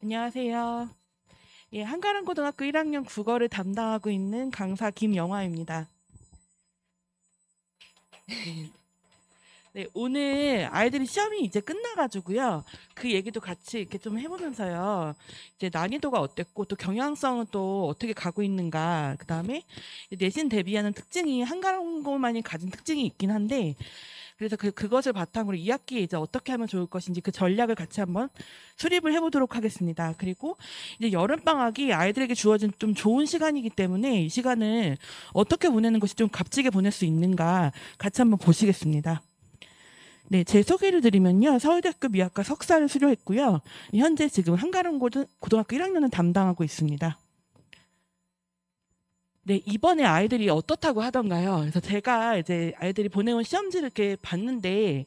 안녕하세요. 예, 한가람고등학교 1학년 국어를 담당하고 있는 강사 김영화입니다. 네, 오늘 아이들이 시험이 이제 끝나가지고요. 그 얘기도 같이 이렇게 좀 해보면서요. 이제 난이도가 어땠고 또 경향성은 또 어떻게 가고 있는가. 그다음에 내신 대비하는 특징이 한가람고만이 가진 특징이 있긴 한데 그래서 그것을 바탕으로 2학기에 이제 어떻게 하면 좋을 것인지 그 전략을 같이 한번 수립을 해보도록 하겠습니다. 그리고 이제 여름방학이 아이들에게 주어진 좀 좋은 시간이기 때문에 이 시간을 어떻게 보내는 것이 좀 값지게 보낼 수 있는가 같이 한번 보시겠습니다. 네, 제 소개를 드리면요. 서울대학교 미학과 석사를 수료했고요. 현재 지금 한가람고등학교 1학년을 담당하고 있습니다. 네, 이번에 아이들이 어떻다고 하던가요? 그래서 제가 이제 아이들이 보내온 시험지를 이렇게 봤는데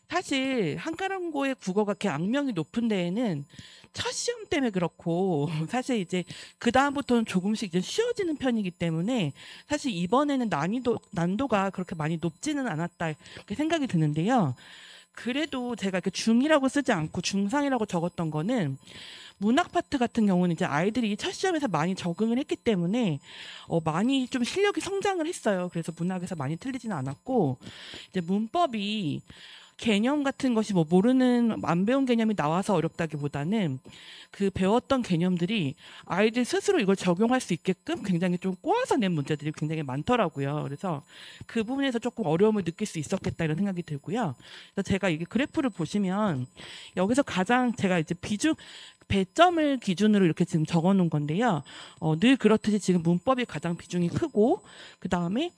사실 한가람고의 국어가 이렇게 악명이 높은 데에는 첫 시험 때문에 그렇고 사실 이제 그 다음부터는 조금씩 이제 쉬워지는 편이기 때문에 사실 이번에는 난도가 그렇게 많이 높지는 않았다 이렇게 생각이 드는데요. 그래도 제가 이렇게 중이라고 쓰지 않고 중상이라고 적었던 거는 문학 파트 같은 경우는 이제 아이들이 첫 시험에서 많이 적응을 했기 때문에 많이 좀 실력이 성장을 했어요. 그래서 문학에서 많이 틀리지는 않았고 이제 문법이 개념 같은 것이 뭐 모르는 안 배운 개념이 나와서 어렵다기보다는 그 배웠던 개념들이 아이들 스스로 이걸 적용할 수 있게끔 굉장히 좀 꼬아서 낸 문제들이 굉장히 많더라고요. 그래서 그 부분에서 조금 어려움을 느낄 수 있었겠다 이런 생각이 들고요. 그래서 제가 이게 그래프를 보시면 여기서 가장 제가 이제 배점을 기준으로 이렇게 지금 적어 놓은 건데요. 늘 그렇듯이 지금 문법이 가장 비중이 크고 그 다음에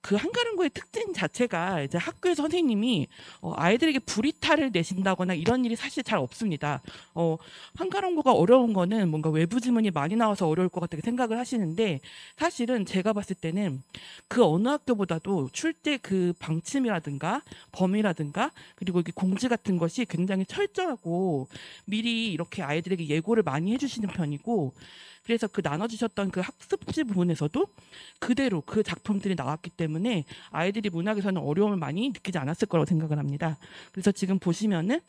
그 한가름고의 특징 자체가 이제 학교의 선생님이 아이들에게 불이탈을 내신다거나 이런 일이 사실 잘 없습니다. 한가름고가 어려운 거는 뭔가 외부 지문이 많이 나와서 어려울 것 같다고 생각을 하시는데 사실은 제가 봤을 때는 그 어느 학교보다도 출제 그 방침이라든가 범위라든가 그리고 이게 공지 같은 것이 굉장히 철저하고 미리 이렇게 아이들에게 예고를 많이 해주시는 편이고 그래서 그 나눠주셨던 그 학습지 부분에서도 그대로 그 작품들이 나왔기 때문에 아이들이 문학에서는 어려움을 많이 느끼지 않았을 거라고 생각을 합니다. 그래서 지금 보시면은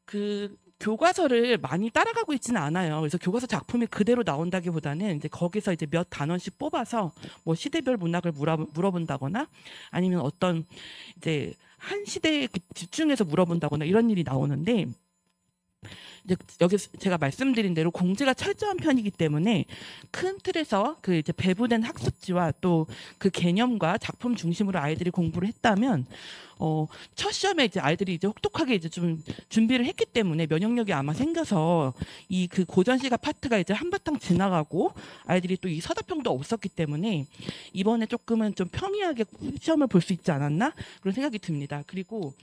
그 교과서를 많이 따라가고 있지는 않아요. 그래서 교과서 작품이 그대로 나온다기보다는 이제 거기서 이제 몇 단원씩 뽑아서 뭐 시대별 문학을 물어본다거나 아니면 어떤 이제 한 시대에 집중해서 물어본다거나 이런 일이 나오는데 이제 여기 제가 말씀드린 대로 공지가 철저한 편이기 때문에 큰 틀에서 그 이제 배부된 학습지와 또 그 개념과 작품 중심으로 아이들이 공부를 했다면 첫 시험에 이제 아이들이 이제 혹독하게 이제 좀 준비를 했기 때문에 면역력이 아마 생겨서 이 그 고전 시가 파트가 이제 한바탕 지나가고 아이들이 또 이 서답형도 없었기 때문에 이번에 조금은 좀 평이하게 시험을 볼 수 있지 않았나 그런 생각이 듭니다. 그리고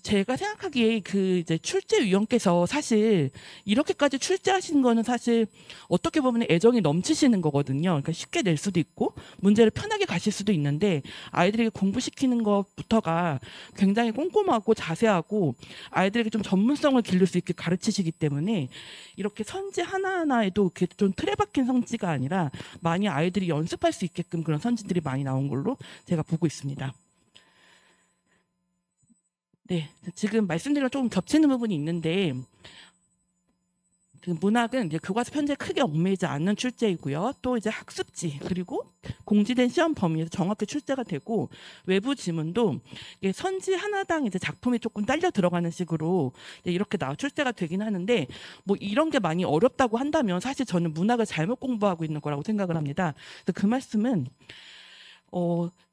제가 생각하기에 그 이제 출제위원께서 사실 이렇게까지 출제하신 거는 사실 어떻게 보면 애정이 넘치시는 거거든요. 그러니까 쉽게 낼 수도 있고 문제를 편하게 가실 수도 있는데 아이들에게 공부시키는 것부터가 굉장히 꼼꼼하고 자세하고 아이들에게 좀 전문성을 기를 수 있게 가르치시기 때문에 이렇게 선지 하나하나에도 이렇게 좀 틀에 박힌 성지가 아니라 많이 아이들이 연습할 수 있게끔 그런 선지들이 많이 나온 걸로 제가 보고 있습니다. 네, 지금 말씀드린 조금 겹치는 부분이 있는데 그 문학은 이제 교과서 편제에 크게 얽매이지 않는 출제이고요. 또 이제 학습지 그리고 공지된 시험 범위에서 정확히 출제가 되고 외부 지문도 이게 선지 하나당 이제 작품이 조금 딸려 들어가는 식으로 이렇게 출제가 되긴 하는데 뭐 이런 게 많이 어렵다고 한다면 사실 저는 문학을 잘못 공부하고 있는 거라고 생각을 합니다. 그래서 그 말씀은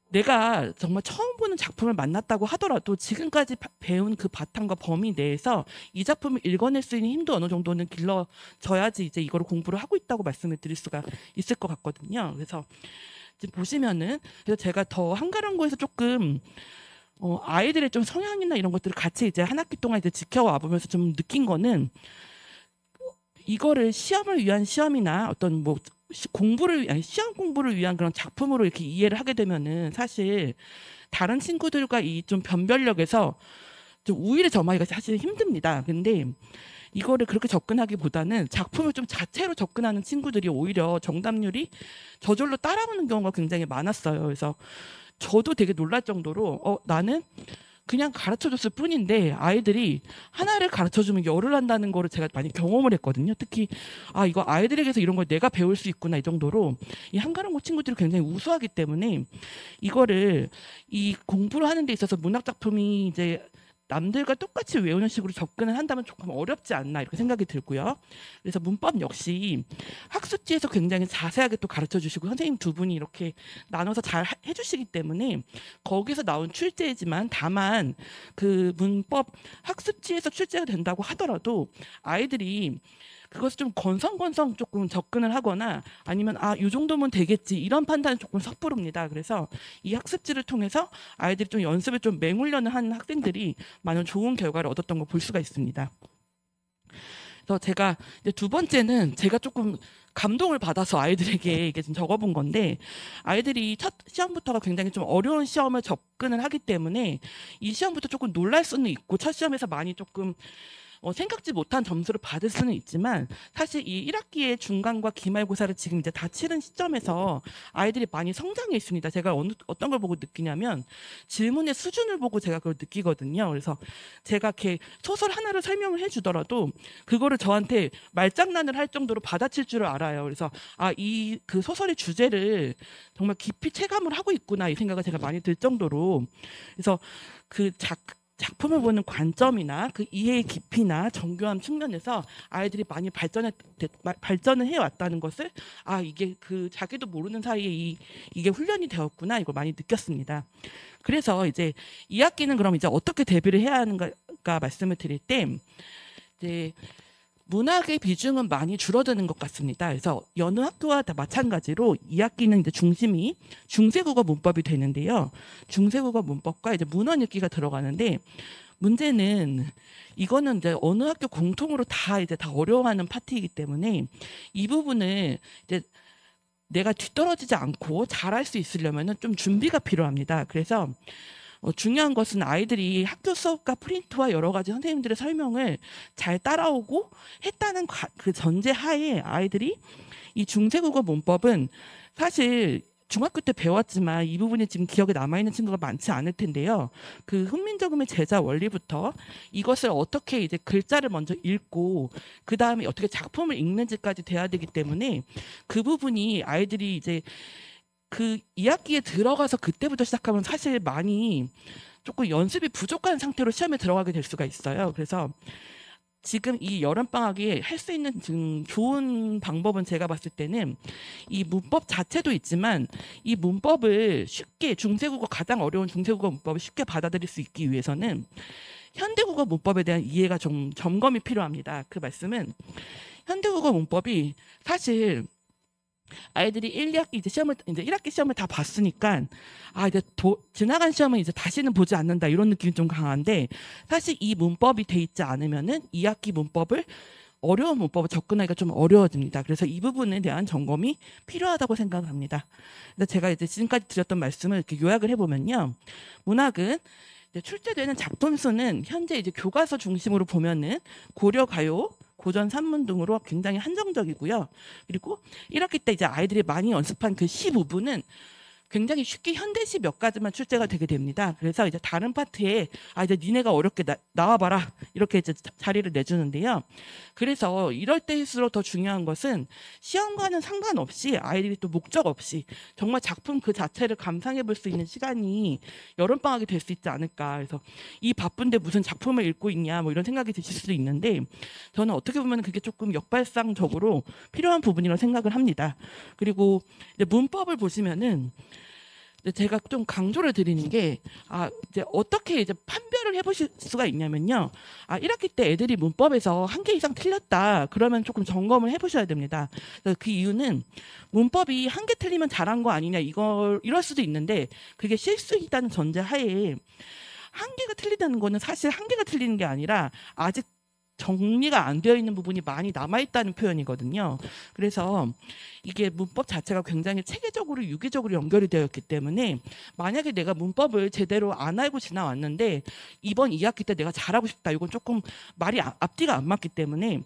내가 정말 처음 보는 작품을 만났다고 하더라도 지금까지 배운 그 바탕과 범위 내에서 이 작품을 읽어낼 수 있는 힘도 어느 정도는 길러져야지 이제 이거를 공부를 하고 있다고 말씀을 드릴 수가 있을 것 같거든요. 그래서 지금 보시면은 그래서 제가 더 한가람고에서 조금 아이들의 좀 성향이나 이런 것들을 같이 이제 한 학기 동안 이제 지켜와 보면서 좀 느낀 거는 이거를 시험을 위한 시험이나 어떤 뭐 시험 공부를 위한 그런 작품으로 이렇게 이해를 하게 되면은 사실 다른 친구들과 이 좀 변별력에서 좀 우위를 점하기가 사실 힘듭니다. 근데 이거를 그렇게 접근하기보다는 작품을 좀 자체로 접근하는 친구들이 오히려 정답률이 저절로 따라오는 경우가 굉장히 많았어요. 그래서 저도 되게 놀랄 정도로 나는 그냥 가르쳐줬을 뿐인데 아이들이 하나를 가르쳐주면 열을 한다는 거를 제가 많이 경험을 했거든요. 특히 이거 아이들에게서 이런 걸 내가 배울 수 있구나 이 정도로 이 한가람고 친구들이 굉장히 우수하기 때문에 이거를 이 공부를 하는 데 있어서 문학 작품이 이제 남들과 똑같이 외우는 식으로 접근을 한다면 조금 어렵지 않나 이렇게 생각이 들고요. 그래서 문법 역시 학습지에서 굉장히 자세하게 또 가르쳐 주시고 선생님 두 분이 이렇게 나눠서 잘 해주시기 때문에 거기서 나온 출제지만 다만 그 문법 학습지에서 출제가 된다고 하더라도 아이들이 그것을 좀 건성건성 조금 접근을 하거나 아니면 이 정도면 되겠지 이런 판단은 조금 섣부릅니다. 그래서 이 학습지를 통해서 아이들이 좀 연습을 좀 맹훈련을 하는 학생들이 많은 좋은 결과를 얻었던 걸 볼 수가 있습니다. 그래서 제가 이제 두 번째는 제가 조금 감동을 받아서 아이들에게 이게 좀 적어본 건데 아이들이 첫 시험부터가 굉장히 좀 어려운 시험을 접근을 하기 때문에 이 시험부터 조금 놀랄 수는 있고 첫 시험에서 많이 조금 생각지 못한 점수를 받을 수는 있지만 사실 이 1학기의 중간과 기말고사를 지금 이제 다 치른 시점에서 아이들이 많이 성장해 있습니다. 제가 어떤 걸 보고 느끼냐면 질문의 수준을 보고 제가 그걸 느끼거든요. 그래서 제가 이렇게 소설 하나를 설명을 해주더라도 그거를 저한테 말장난을 할 정도로 받아칠 줄을 알아요. 그래서 이 그 소설의 주제를 정말 깊이 체감을 하고 있구나 이 생각을 제가 많이 들 정도로 그래서 그 작품을 보는 관점이나 그 이해의 깊이나 정교함 측면에서 아이들이 많이 발전을 해왔다는 것을 이게 그 자기도 모르는 사이에 이게 훈련이 되었구나 이걸 많이 느꼈습니다. 그래서 이제 2학기는 그럼 이제 어떻게 대비를 해야 하는가 말씀을 드릴 때 이제 문학의 비중은 많이 줄어드는 것 같습니다. 그래서 여느 학교와 다 마찬가지로 2학기는 이제 중심이 중세국어 문법이 되는데요. 중세국어 문법과 이제 문헌 읽기가 들어가는데 문제는 이거는 이제 어느 학교 공통으로 다 어려워하는 파트이기 때문에 이 부분을 이제 내가 뒤떨어지지 않고 잘할 수 있으려면은 좀 준비가 필요합니다. 그래서 중요한 것은 아이들이 학교 수업과 프린트와 여러 가지 선생님들의 설명을 잘 따라오고 했다는 그 전제 하에 아이들이 이 중세국어 문법은 사실 중학교 때 배웠지만 이 부분이 지금 기억에 남아있는 친구가 많지 않을 텐데요. 그 훈민정음의 제자 원리부터 이것을 어떻게 이제 글자를 먼저 읽고 그 다음에 어떻게 작품을 읽는지까지 돼야 되기 때문에 그 부분이 아이들이 이제 그 2학기에 들어가서 그때부터 시작하면 사실 많이 조금 연습이 부족한 상태로 시험에 들어가게 될 수가 있어요. 그래서 지금 이 여름방학에 할 수 있는 지금 좋은 방법은 제가 봤을 때는 이 문법 자체도 있지만 이 문법을 쉽게 중세국어 가장 어려운 중세국어 문법을 쉽게 받아들일 수 있기 위해서는 현대국어 문법에 대한 이해가 좀 점검이 필요합니다. 그 말씀은 현대국어 문법이 사실 아이들이 1학기 이제 1학기 시험을 다 봤으니까 이제 지나간 시험은 이제 다시는 보지 않는다 이런 느낌이 좀 강한데 사실 이 문법이 돼 있지 않으면은 2학기 어려운 문법을 접근하기가 좀 어려워집니다. 그래서 이 부분에 대한 점검이 필요하다고 생각을 합니다. 근데 제가 이제 지금까지 드렸던 말씀을 이렇게 요약을 해보면요, 문학은 출제되는 작품 수는 현재 이제 교과서 중심으로 보면은 고려 가요, 고전 산문 등으로 굉장히 한정적이고요. 그리고 1학기 때 이제 아이들이 많이 연습한 그 15부는 굉장히 쉽게 현대시 몇 가지만 출제가 되게 됩니다. 그래서 이제 다른 파트에 이제 니네가 어렵게 나와봐라 이렇게 이제 자리를 내주는데요. 그래서 이럴 때일수록 더 중요한 것은 시험과는 상관없이 아이들이 또 목적 없이 정말 작품 그 자체를 감상해 볼 수 있는 시간이 여름방학이 될 수 있지 않을까. 그래서 이 바쁜데 무슨 작품을 읽고 있냐 뭐 이런 생각이 드실 수도 있는데 저는 어떻게 보면 그게 조금 역발상적으로 필요한 부분이라고 생각을 합니다. 그리고 이제 문법을 보시면은 제가 좀 강조를 드리는 게 이제 어떻게 이제 판별을 해보실 수가 있냐면요. 1학기 때 애들이 문법에서 한 개 이상 틀렸다 그러면 조금 점검을 해보셔야 됩니다. 그 이유는 문법이 한 개 틀리면 잘한 거 아니냐 이럴 수도 있는데 그게 실수이다는 전제하에 한 개가 틀리다는 거는 사실 한 개가 틀리는 게 아니라 아직 정리가 안 되어 있는 부분이 많이 남아 있다는 표현이거든요. 그래서 이게 문법 자체가 굉장히 체계적으로 유기적으로 연결이 되어 있기 때문에 만약에 내가 문법을 제대로 안 알고 지나왔는데 이번 2학기 때 내가 잘하고 싶다. 이건 조금 말이 앞뒤가 안 맞기 때문에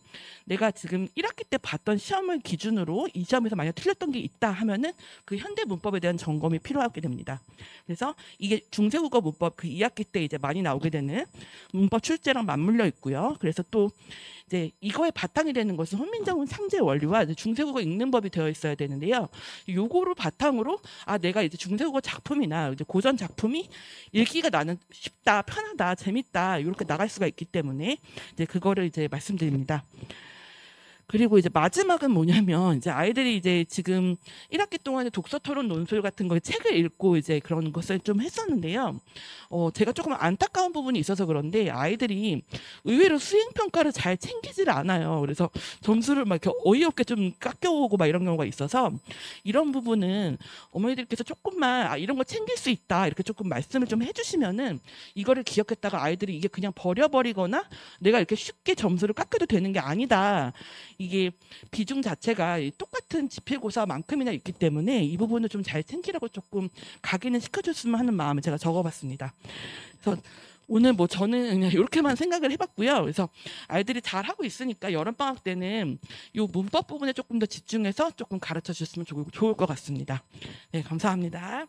내가 지금 1학기 때 봤던 시험을 기준으로 이 시험에서 만약 틀렸던 게 있다 하면은 그 현대 문법에 대한 점검이 필요하게 됩니다. 그래서 이게 중세국어 문법 그 2학기 때 이제 많이 나오게 되는 문법 출제랑 맞물려 있고요. 그래서 또 이제 이거의 바탕이 되는 것은 훈민정음 상제 원리와 중세국어 읽는 법이 되어 있어야 되는데요. 요거를 바탕으로 내가 이제 중세국어 작품이나 이제 고전 작품이 읽기가 나는 쉽다, 편하다, 재밌다 이렇게 나갈 수가 있기 때문에 이제 그거를 이제 말씀드립니다. 그리고 이제 마지막은 뭐냐면 이제 아이들이 이제 지금 1학기 동안에 독서 토론 논술 같은 거 책을 읽고 이제 그런 것을 좀 했었는데요. 제가 조금 안타까운 부분이 있어서 그런데 아이들이 의외로 수행 평가를 잘 챙기질 않아요. 그래서 점수를 막 이렇게 어이없게 좀 깎여오고 막 이런 경우가 있어서 이런 부분은 어머니들께서 조금만 이런 거 챙길 수 있다 이렇게 조금 말씀을 좀 해주시면은 이거를 기억했다가 아이들이 이게 그냥 버려버리거나 내가 이렇게 쉽게 점수를 깎여도 되는 게 아니다. 이게 비중 자체가 똑같은 지필고사만큼이나 있기 때문에 이 부분을 좀 잘 챙기라고 조금 각인을 시켜줬으면 하는 마음을 제가 적어봤습니다. 그래서 오늘 뭐 저는 그냥 이렇게만 생각을 해봤고요. 그래서 아이들이 잘 하고 있으니까 여름방학 때는 이 문법 부분에 조금 더 집중해서 조금 가르쳐 주셨으면 좋을 것 같습니다. 네, 감사합니다.